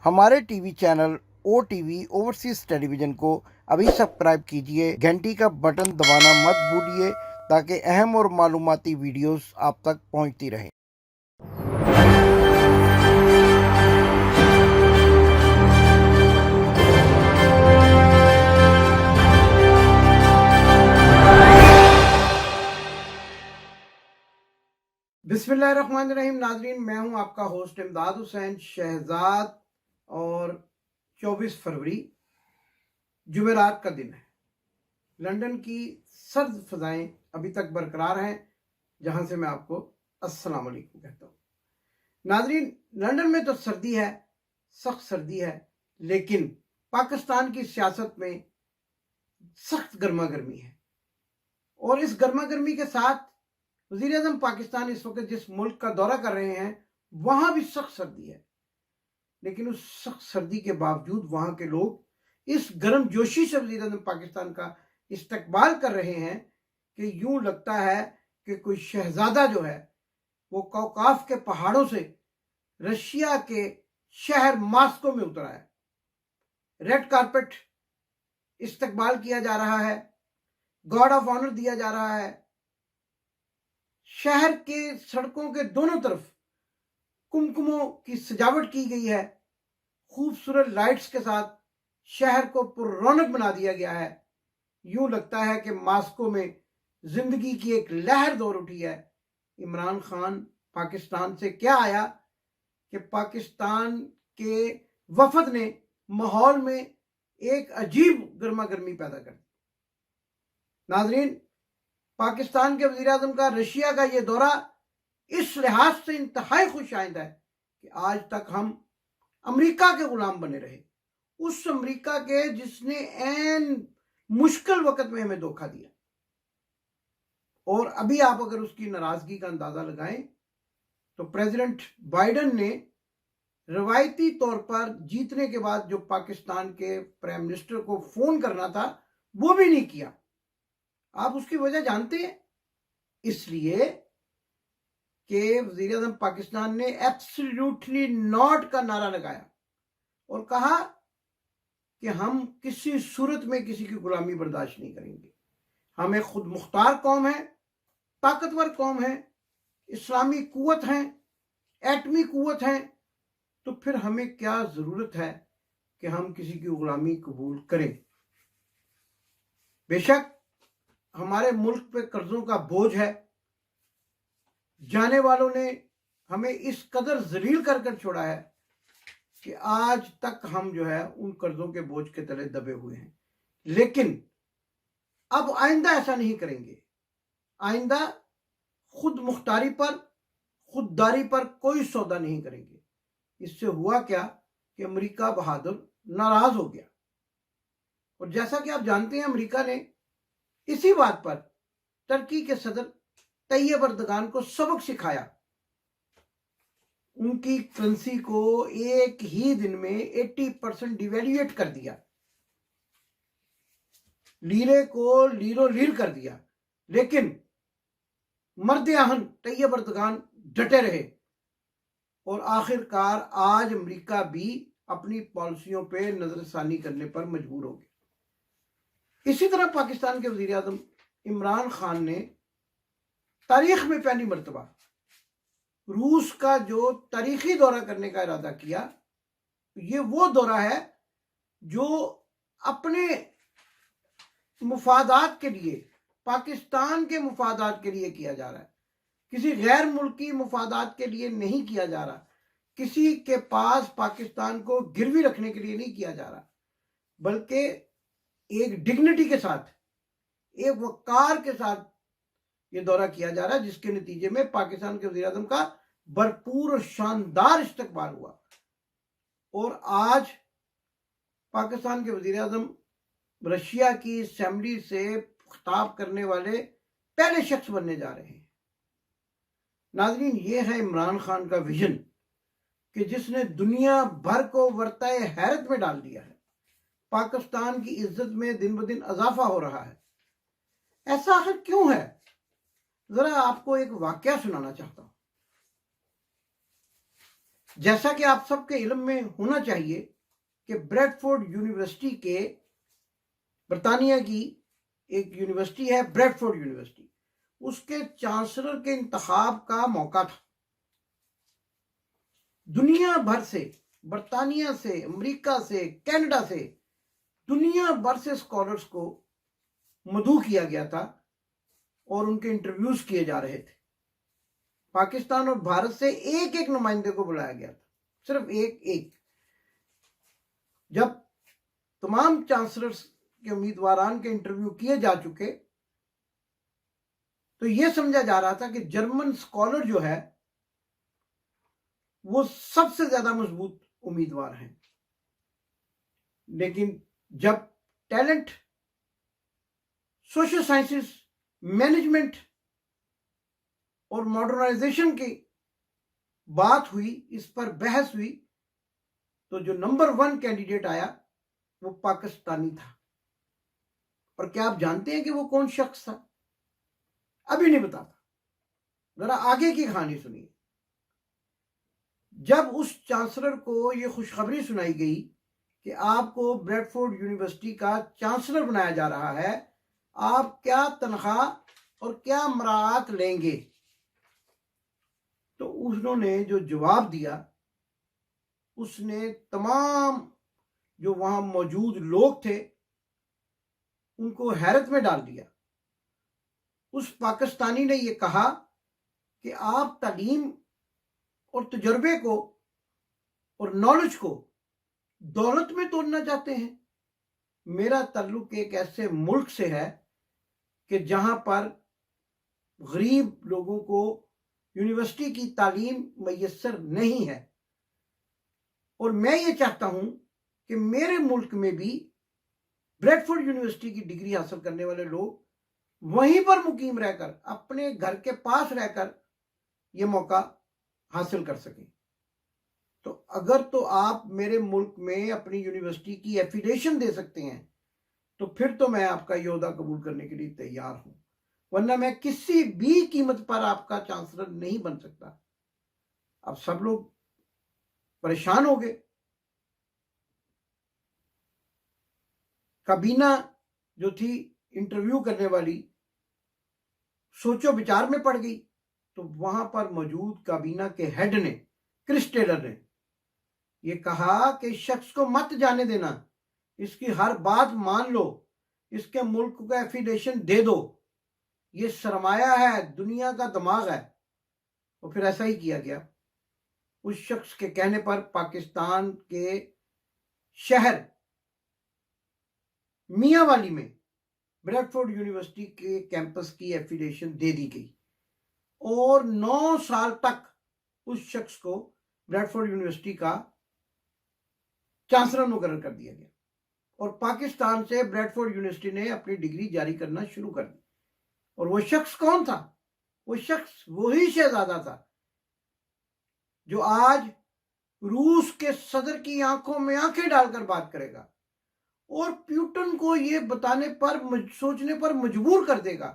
हमारे TV channel ओ TV overseas television को अभी सब्सक्राइब कीजिए, घंटी का बटन दबाना मत भूलिए ताकि अहम और मालूमाती वीडियोस आप तक पहुंचती रहें। बिस्मिल्लाहिर्रहमानिर्रहीम। नाजरीन, मैं हूं आपका होस्ट इमदाद हुसैन शहजाद और 24 फरवरी जुमेरात का दिन है। लंदन की सर्द फजाएं अभी तक बरकरार हैं, जहां से मैं आपको अस्सलाम वालेकुम कहता हूं। नाजरीन, लंदन में तो सर्दी है, सख्त सर्दी है, लेकिन पाकिस्तान की सियासत में सख्त गर्मा गर्मी है। और इस गर्मा गर्मी के साथ वज़ीर आज़म पाकिस्तान इस वक्त जिस मुल्क का दौरा कर रहे हैं वहां भी सख्त सर्दी है, लेकिन उस सख्त सर्दी के बावजूद वहां के लोग इस गर्म जोशी से वज़ीर आज़म पाकिस्तान का इस्तकबाल कर रहे हैं कि यूं लगता है कि कोई शहजादा जो है वो कौकाफ के पहाड़ों से रशिया के शहर मास्को में उतरा है। रेड कारपेट इस्तकबाल किया जा रहा है, गार्ड ऑफ ऑनर दिया जा रहा है। शहर के सड़कों के दोनों तरफ कुमकुमों की सजावट की गई है, खूबसूरत लाइट्स के साथ शहर को पुररौनक बना दिया गया है। यूं लगता है कि मास्को में जिंदगी की एक लहर दौड़ उठी है। इमरान खान पाकिस्तान से क्या आया कि पाकिस्तान के वफद ने माहौल में एक अजीब गर्मा गर्मी पैदा कर दी। नाजरीन, पाकिस्तान के वज़ीर आज़म का रशिया का ये दौरा इस लिहाज से इंतहाई खुश आइंद है कि आज तक हम अमेरिका के गुलाम बने रहे, उस अमेरिका के जिसने ऐन मुश्किल वक्त में हमें धोखा दिया। और अभी आप अगर उसकी नाराजगी का अंदाजा लगाएं तो प्रेसिडेंट बाइडेन ने रवायती तौर पर जीतने के बाद जो पाकिस्तान के प्राइम मिनिस्टर को फोन करना था वो भी नहीं किया। आप उसकी वजह जानते हैं? इसलिए कि वज़ीर आज़म पाकिस्तान ने एब्सोल्युटली नॉट का नारा लगाया और कहा कि हम किसी सूरत में किसी की गुलामी बर्दाश्त नहीं करेंगे। हम एक खुद मुख्तार कौम है, ताकतवर कौम है, इस्लामी कुव्वत है, एटमी कुव्वत है, तो फिर हमें क्या जरूरत है कि हम किसी की गुलामी कबूल करें। बेशक हमारे मुल्क पे कर्जों का बोझ है, जाने वालों ने हमें इस कदर जलील कर कर छोड़ा है कि आज तक हम जो है उन कर्जों के बोझ के तले दबे हुए हैं। लेकिन अब आइंदा ऐसा नहीं करेंगे। आइंदा खुद मुख्तारी पर, खुददारी पर कोई सौदा नहीं करेंगे। इससे हुआ क्या कि अमेरिका बहादुर नाराज हो गया। और जैसा कि आप जानते हैं, अमेरिका ने इसी बात पर टर्की के सदर तैयब अर्दगान को सबक सिखाया। उनकी करेंसी को एक ही दिन में 80% डिवेल्यूएट कर दिया, लीरे को लीरो लीर कर दिया। लेकिन मर्द आहन तैयब अर्दगान डटे रहे और आखिरकार आज अमेरिका भी अपनी पॉलिसियों पे नजरसानी करने पर मजबूर हो गया। इसी तरह पाकिस्तान के वज़ीर आज़म इमरान खान ने तारीख में पहली मर्तबा रूस का जो तारीखी दौरा करने का इरादा किया, ये वो दौरा है जो अपने मुफादात के लिए, पाकिस्तान के मुफादात के लिए किया जा रहा है। किसी गैर मुल्की मुफादात के लिए नहीं किया जा रहा, किसी के पास पाकिस्तान को गिरवी रखने के लिए नहीं किया जा रहा, बल्कि एक डिग्निटी के साथ, एक वकार के साथ ये दौरा किया जा रहा है, जिसके नतीजे में पाकिस्तान के वज़ीर आज़म का भरपूर और शानदार इस्तकबाल हुआ। और आज पाकिस्तान के वज़ीर आज़म रशिया की असेंबली से खिताब करने वाले पहले शख्स बनने जा रहे हैं। नाज़रीन, ये है इमरान खान का विजन कि जिसने दुनिया भर को वर्ताए हैरत में डाल दिया है। पाकिस्तान की इज्जत में दिन ब दिन इजाफा हो रहा है। ऐसा आखिर क्यों है? जरा आपको एक वाकया सुनाना चाहता हूं। जैसा कि आप सबके इल्म में होना चाहिए कि ब्रैडफोर्ड यूनिवर्सिटी के, बरतानिया की एक यूनिवर्सिटी है ब्रैडफोर्ड यूनिवर्सिटी, उसके चांसलर के इंतखाब का मौका था। दुनिया भर से, बरतानिया से, अमेरिका से, कनाडा से, दुनिया भर से स्कॉलर्स को मदऊ किया गया था और उनके इंटरव्यूज किए जा रहे थे। पाकिस्तान और भारत से एक एक नुमाइंदे को बुलाया गया था, सिर्फ एक एक। जब तमाम चांसलर्स के उम्मीदवारान के इंटरव्यू किए जा चुके तो यह समझा जा रहा था कि जर्मन स्कॉलर जो है वो सबसे ज्यादा मजबूत उम्मीदवार हैं। लेकिन जब टैलेंट, सोशल साइंसेस, मैनेजमेंट और मॉडर्नाइजेशन की बात हुई, इस पर बहस हुई, तो जो नंबर 1 कैंडिडेट आया वो पाकिस्तानी था। और क्या आप जानते हैं कि वो कौन शख्स था? अभी नहीं बताता, जरा आगे की कहानी सुनिए। जब उस चांसलर को ये खुशखबरी सुनाई गई कि आपको ब्रैडफोर्ड यूनिवर्सिटी का चांसलर बनाया जा रहा है, आप क्या तनख्वाह और क्या मराहत लेंगे, तो उन्होंने जो जवाब दिया उसने तमाम जो वहां मौजूद लोग थे उनको हैरत में डाल दिया। उस पाकिस्तानी ने यह कहा कि आप तालीम और तजर्बे को और नॉलेज को दौलत में तोड़ना चाहते हैं। मेरा ताल्लुक एक ऐसे मुल्क से है कि जहां पर गरीब लोगों को यूनिवर्सिटी की तालीम मैसर नहीं है, और मैं ये चाहता हूं कि मेरे मुल्क में भी ब्रैडफोर्ड यूनिवर्सिटी की डिग्री हासिल करने वाले लोग वहीं पर मुकीम रहकर, अपने घर के पास रहकर ये मौका हासिल कर सकें। तो अगर तो आप मेरे मुल्क में अपनी यूनिवर्सिटी की एफिलिएशन दे सकते हैं तो फिर तो मैं आपका ये ओहदा कबूल करने के लिए तैयार हूं, वरना मैं किसी भी कीमत पर आपका चांसलर नहीं बन सकता। अब सब लोग परेशान हो गए। काबीना जो थी इंटरव्यू करने वाली सोचो विचार में पड़ गई। तो वहां पर मौजूद काबीना के हेड ने, क्रिस टेलर ने, यह कहा कि इस शख्स को मत जाने देना, इसकी हर बात मान लो, इसके मुल्क को एफिलिएशन दे दो, ये सरमाया है, दुनिया का दिमाग है। और फिर ऐसा ही किया गया। उस शख्स के कहने पर पाकिस्तान के शहर मियांवाली में ब्रैडफोर्ड यूनिवर्सिटी के कैंपस की एफिलिएशन दे दी गई और 9 साल तक उस शख्स को ब्रैडफोर्ड यूनिवर्सिटी का चांसलर मुकर्रर कर दिया गया और पाकिस्तान से ब्रैडफोर्ड यूनिवर्सिटी ने अपनी डिग्री जारी करना शुरू कर दी। और वो शख्स कौन था? वो शख्स वही शहजादा था जो आज रूस के सदर की आंखों में आंखें डालकर बात करेगा और प्यूटन को यह बताने पर, सोचने पर मजबूर कर देगा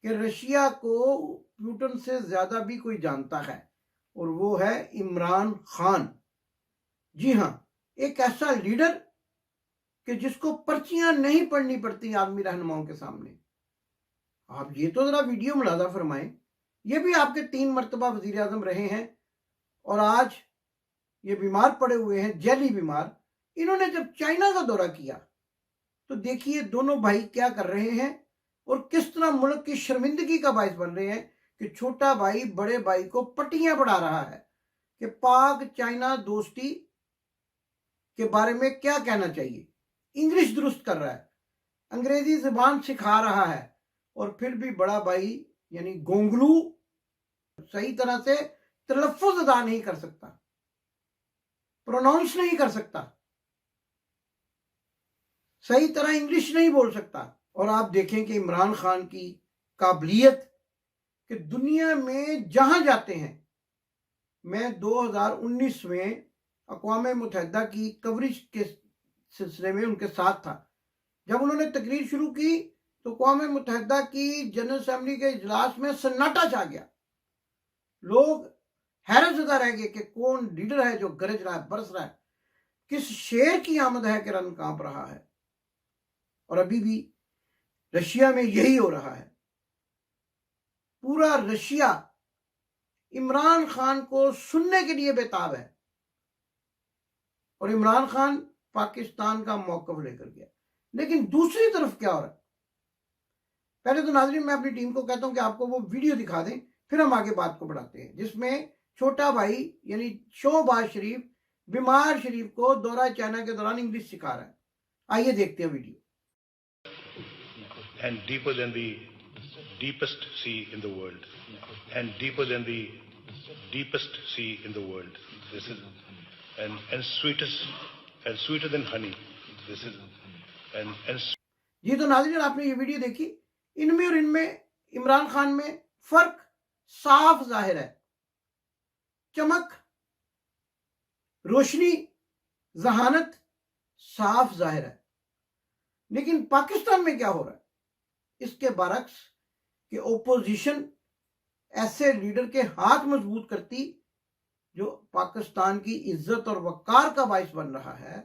कि रशिया को प्यूटन से ज्यादा भी कोई जानता है, और वो है इमरान खान। जी हां, एक ऐसा लीडर कि जिसको पर्चियां नहीं पढ़नी पड़ती आलमी रहनुमाओं के सामने। आप ये तो जरा वीडियो मुलाजा फरमाएं। ये भी आपके 3 मरतबा वजीर आजम रहे हैं और आज ये बीमार पड़े हुए हैं, जैली बीमार। इन्होंने जब चाइना का दौरा किया तो देखिए दोनों भाई क्या कर रहे हैं और किस तरह मुल्क की शर्मिंदगी का बायस बन रहे हैं कि छोटा भाई बड़े भाई को पट्टियां पढ़ा रहा है कि पाक चाइना दोस्ती के बारे में क्या कहना चाहिए। इंग्लिश दुरुस्त कर रहा है, अंग्रेजी जुबान सिखा रहा है, और फिर भी बड़ा भाई यानी गोंगलू सही तरह से तलफ्फुज अदा नहीं कर सकता, प्रोनाउंस नहीं कर सकता, सही तरह इंग्लिश नहीं बोल सकता। और आप देखें कि इमरान खान की काबिलियत कि दुनिया में जहां जाते हैं, मैं 2019 में अक़वाम मुत्तहिदा की कवरेज के सिलसिले में उनके साथ था। जब उन्होंने तकरीर शुरू की तो अक़वाम मुत्तहिदा की जनरल असेंबली के इजलास में सन्नाटा छा गया। लोग हैरत ज़दा रह गए कि कौन लीडर है जो गरज रहा है, बरस रहा है, किस शेर की आमद है कि रन कांप रहा है। और अभी भी रशिया में यही हो रहा है। पूरा रशिया इमरान खान को सुनने के लिए बेताब है और इमरान खान पाकिस्तान का मौक़िफ़ लेकर गया। लेकिन दूसरी तरफ क्या हो रहा है? पहले तो नाज़रीन मैं अपनी टीम को कहता हूं कि आपको वो वीडियो दिखा दें, फिर हम आगे बात को बढ़ाते हैं, जिसमें छोटा भाई यानी शोबाज शरीफ बीमार शरीफ को दौरा चाइना के दौरान इंग्लिश सिखा रहा है। आइए देखते हैं video. And deeper than the deepest sea in the world, and deeper than the deepest sea in the world. This is and sweetest and sweeter than honey. This is and जी तो नाज़रीन आपने ये वीडियो देखी, इनमें और इनमें इमरान खान में फर्क साफ जाहिर है। चमक, रोशनी, जहानत साफ जाहिर है। लेकिन पाकिस्तान में क्या हो रहा है? इसके बरक्स कि ओपोजिशन ऐसे लीडर के हाथ मजबूत करती जो पाकिस्तान की इज्जत और वकार का बाइस बन रहा है,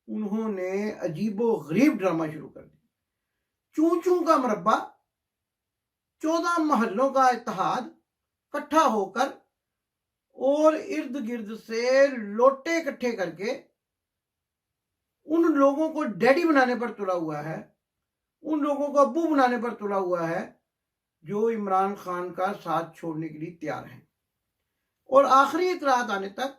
उन्होंने अजीबो गरीब ड्रामा शुरू कर दिया। चूं चूं का मरब्बा, 14 महलों का इत्तेहाद इकट्ठा होकर और इर्द गिर्द से लोटे इकट्ठे करके उन लोगों को डैडी बनाने पर तुला हुआ है, उन लोगों को अब्बू बनाने पर तुला हुआ है जो इमरान खान का साथ छोड़ने के लिए तैयार हैं। और आखिरी इतलात आने तक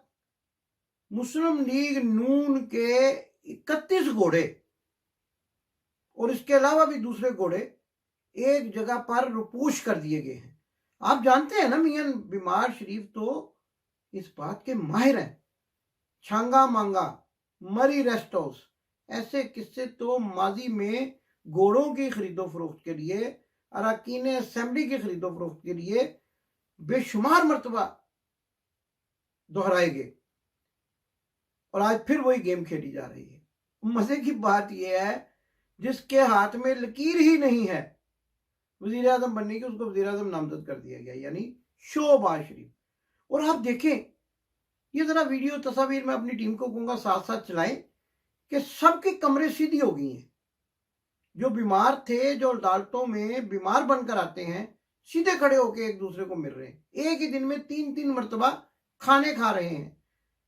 मुस्लिम लीग नून के 31 घोड़े और इसके अलावा भी दूसरे घोड़े एक जगह पर रुपूश कर दिए गए हैं। आप जानते हैं ना, मियां बीमार शरीफ तो इस बात के माहिर हैं। छांगा मांगा, मरी रेस्ट हाउस, ऐसे किस्से तो माजी में घोड़ों की खरीदो फरोख्त के लिए, अरकान असेंबली की खरीदो फरोख्त के लिए बेशुमार मरतबा दोहराए गए और आज फिर वही गेम खेली जा रही है। मजे की बात यह है, जिसके हाथ में लकीर ही नहीं है वजीर आजम बनने की, उसको वजीर आजम नामजद कर दिया गया, यानी शोबाज शरीफ। और आप देखें, ये जरा वीडियो तस्वीर में अपनी टीम को कहूंगा साथ साथ चलाएं कि सबकी कमरे सीधी हो गई हैं। जो बीमार थे, जो अदालतों में बीमार बनकर आते हैं, सीधे खड़े होकर एक दूसरे को मिल रहे हैं। एक ही दिन में 3-3 मरतबा खाने खा रहे हैं,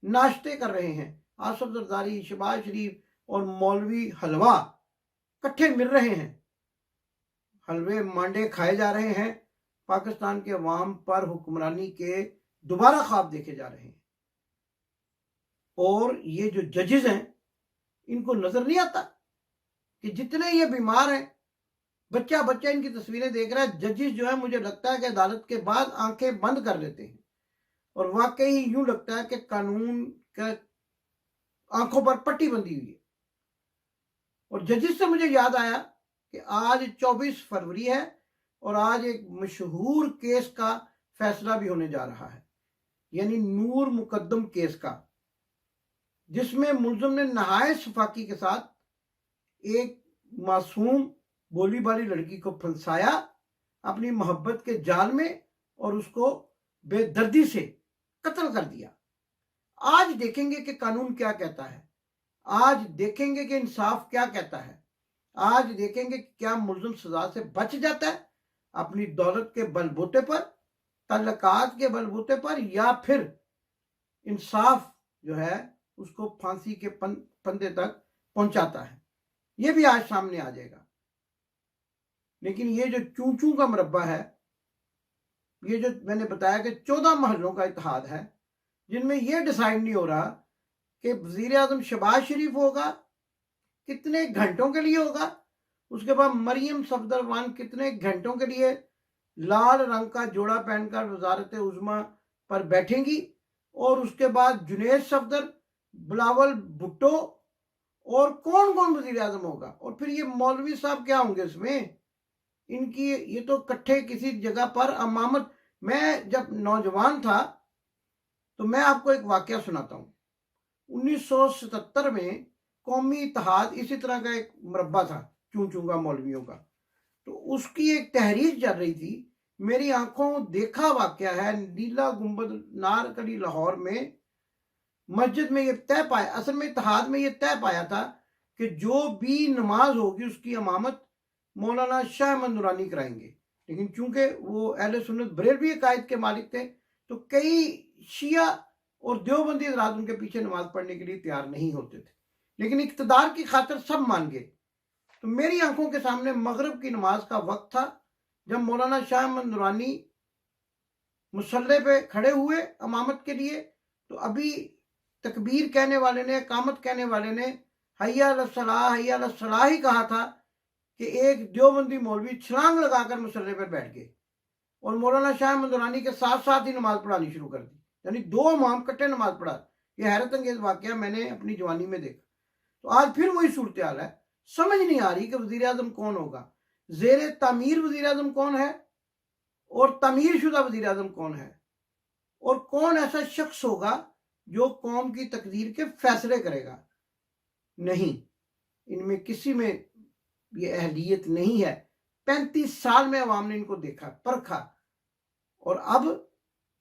नाश्ते कर रहे हैं। आसफ जरदारी, शहबाज शरीफ और मौलवी हलवा इकट्ठे मिल रहे हैं, हलवे मांडे खाए जा रहे हैं। पाकिस्तान के अवाम पर हुक्मरानी के दोबारा ख्वाब देखे जा रहे हैं। और ये जो जजेस हैं, इनको नजर नहीं आता कि जितने ये बीमार हैं, बच्चा बच्चा इनकी तस्वीरें देख रहा है। जजेस जो है, मुझे लगता है कि अदालत के बाद आंखें बंद कर लेते हैं और वाकई यूं लगता है कि कानून का आंखों पर पट्टी बंधी हुई है। और जजेस से मुझे याद आया कि आज 24 फरवरी है और आज एक मशहूर केस का फैसला भी होने जा रहा है, यानी नूर मुकद्दम केस का, जिसमें मुलजिम ने नहायत सफाकी के साथ एक मासूम बोली वाली लड़की को फंसाया अपनी मोहब्बत के जाल में और उसको बेदर्दी से कत्ल कर दिया। आज देखेंगे कि कानून क्या कहता है, आज देखेंगे कि इंसाफ क्या कहता है, आज देखेंगे कि क्या मुलजिम सजा से बच जाता है अपनी दौलत के बलबूते पर, तल्लकात के बलबूते पर, या फिर इंसाफ जो है उसको फांसी के फंदे तक पहुंचाता है। यह भी आज सामने आ जाएगा। लेकिन ये जो चूं चूं का मरब्बा है, ये जो मैंने बताया कि 14 महलों का इत्तेहाद है, जिनमें यह डिसाइड नहीं हो रहा कि वजीर आजम शहबाज शरीफ होगा कितने घंटों के लिए होगा, उसके बाद मरियम सफदरवान कितने घंटों के लिए लाल रंग का जोड़ा पहनकर वजारत उज़्मा पर बैठेंगी, और उसके बाद जुनैद सफदर, बिलावल भुट्टो और कौन कौन वजीर आजम होगा। और फिर ये मौलवी साहब क्या होंगे इसमें, इनकी ये तो इकट्ठे किसी जगह पर अमामत। मैं जब नौजवान था तो मैं आपको एक वाकया सुनाता हूँ। 1977 में कौमी इत्तेहाद इसी तरह का एक मरब्बा था चूं चूं का मौलवियों का, तो उसकी एक तहरीक चल रही थी मेरी आंखों देखा वाकया है। नीला गुंबद नारकली लाहौर में मस्जिद में ये तय पाया, असल में इत्तेहाद में ये तय पाया था कि जो भी नमाज होगी उसकी इमामत मौलाना शाह अहमद नूरानी कराएंगे। लेकिन चूंकि वो अहले सुन्नत बरेलवी अकायद के मालिक थे तो कई शिया और देवबंदी हज़रात उनके पीछे नमाज पढ़ने के लिए तैयार नहीं होते थे, लेकिन इक़्तिदार की खातिर सब मान गए। तो मेरी आंखों के सामने मगरिब की नमाज का वक्त था जब मौलाना शाह अहमद नूरानी मुसल्ले पे खड़े हुए इमामत के लिए। तो अभी तकबीर कहने वाले ने, इकामत कहने वाले ने हय्या अलस सलाह हय्या अलस सलाह ही कहा था कि एक देवबंदी मौलवी छलांग लगाकर मुसल्ले पर बैठ गए और मौलाना शाह अहमद नूरानी के साथ साथ ही नमाज पढ़ानी शुरू कर दी, यानी दो इमाम इकट्ठे नमाज पढ़ा। यह हैरत अंगेज वाकया मैंने अपनी जवानी में देखा। तो आज फिर वही सूरत हाल है। समझ नहीं आ रही कि वजीर आजम कौन होगा, जेर तामीर वजीर आजम कौन है और तामीर शुदा वजीर आजम कौन है, और कौन ऐसा शख्स होगा जो कौम की तकदीर के फैसले करेगा। नहीं, इनमें किसी में ये अहलियत नहीं है। 35 साल में अवाम ने इनको देखा, परखा, और अब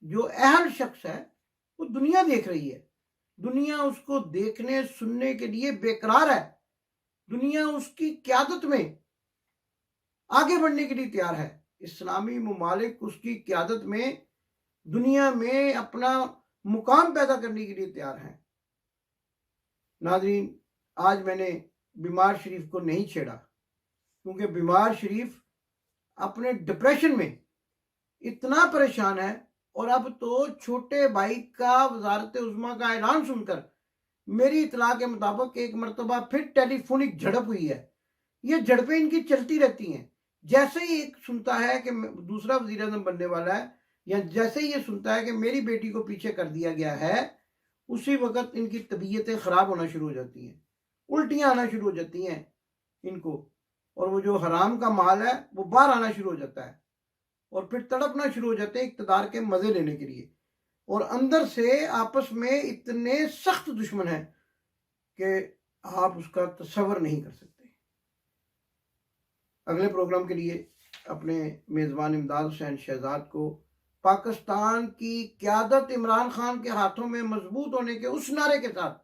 जो अहल शख्स है वो दुनिया देख रही है। दुनिया उसको देखने सुनने के लिए बेकरार है। दुनिया उसकी क़यादत में आगे बढ़ने के लिए तैयार है। इस्लामी मुमालिक उसकी क़यादत में दुनिया में अपना मुकाम पैदा करने के लिए तैयार हैं। नाज़रीन, आज मैंने बीमार शरीफ को नहीं छेड़ा क्योंकि बीमार शरीफ अपने डिप्रेशन में इतना परेशान है, और अब तो छोटे भाई का वजारत उज़्मा का ऐलान सुनकर मेरी इतला के मुताबिक एक मरतबा फिर टेलीफोनिक झड़प हुई है। ये झड़पें इनकी चलती रहती हैं। जैसे ही एक सुनता है कि दूसरा वज़ीर आज़म बनने वाला है, या जैसे ही ये सुनता है कि मेरी बेटी को पीछे कर दिया गया है, उसी वक्त इनकी तबीयतें ख़राब होना शुरू हो जाती हैं, उल्टियाँ आना शुरू हो जाती हैं इनको, और वो जो हराम का माल है वो बाहर आना शुरू हो जाता है, और फिर तड़पना शुरू हो जाते हैं इक़्तिदार के मज़े लेने के लिए। और अंदर से आपस में इतने सख्त दुश्मन हैं कि आप उसका तसव्वुर नहीं कर सकते। अगले प्रोग्राम के लिए अपने मेज़बान इमदाद हुसैन शहजाद को पाकिस्तान की क़यादत इमरान खान के हाथों में मजबूत होने के उस नारे के साथ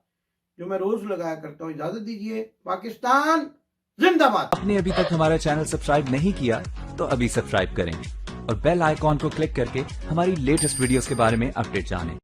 जो मैं रोज लगाया करता हूँ, इजाजत दीजिए। पाकिस्तान जिंदाबाद। आपने अभी तक हमारा चैनल सब्सक्राइब नहीं किया तो अभी सब्सक्राइब करें और बेल आइकॉन को क्लिक करके हमारी लेटेस्ट वीडियोस के बारे में अपडेट जानें।